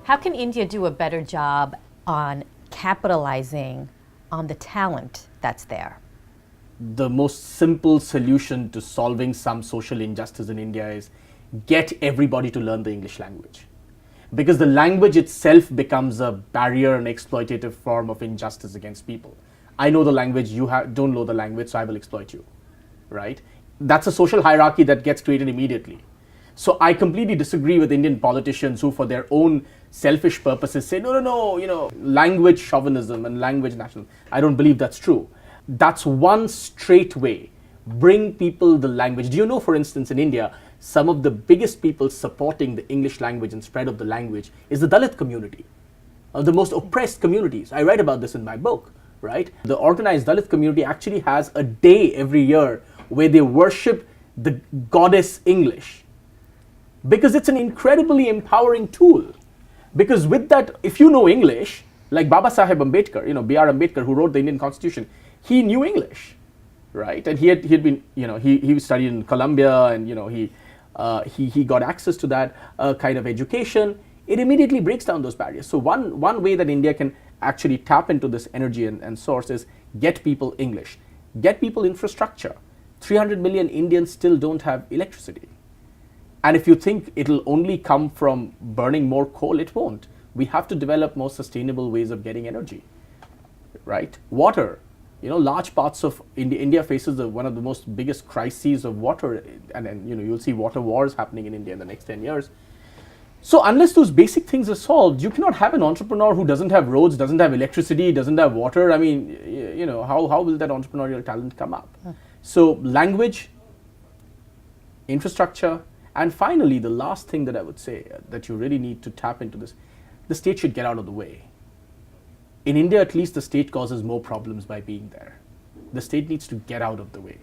How can India do a better job on capitalizing on the talent that's there? The most simple solution to solving some social injustice in India is get everybody to learn the English language. Because the language itself becomes a barrier and exploitative form of injustice against people. I know the language, you don't know the language, so I will exploit you, right? That's a social hierarchy that gets created immediately. So I completely disagree with Indian politicians who, for their own selfish purposes, say, no, language chauvinism and language nationalism. I don't believe that's true. That's one straight way. Bring people the language. Do you know, for instance, in India, some of the biggest people supporting the English language and spread of the language is the Dalit community, the most oppressed communities. I write about this in my book, right? The organized Dalit community actually has a day every year where they worship the goddess English, because it's an incredibly empowering tool. Because with that, if you know English, like Baba Saheb Ambedkar, B.R. Ambedkar, who wrote the Indian Constitution, he knew English, right? And he had been, he studied in Columbia, and he got access to that kind of education. It immediately breaks down those barriers. So one way that India can actually tap into this energy and source is get people English, get people infrastructure. 300 million Indians still don't have electricity. And if you think it'll only come from burning more coal, it won't. We have to develop more sustainable ways of getting energy, right? Water. Large parts of India faces one of the most biggest crises of water, and you'll see water wars happening in India in the next 10 years. So unless those basic things are solved, you cannot have an entrepreneur who doesn't have roads, doesn't have electricity, doesn't have water. I mean, how will that entrepreneurial talent come up? So language, infrastructure, and finally, the last thing that I would say that you really need to tap into this, the state should get out of the way. In India, at least, the state causes more problems by being there. The state needs to get out of the way.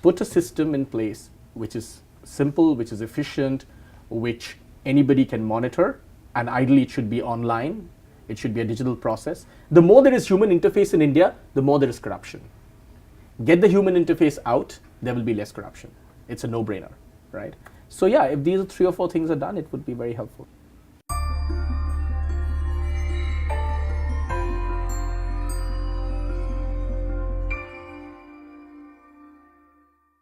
Put a system in place which is simple, which is efficient, which anybody can monitor, and ideally it should be online. It should be a digital process. The more there is human interface in India, the more there is corruption. Get the human interface out, there will be less corruption. It's a no-brainer, right? So yeah, if these 3 or 4 things are done, it would be very helpful.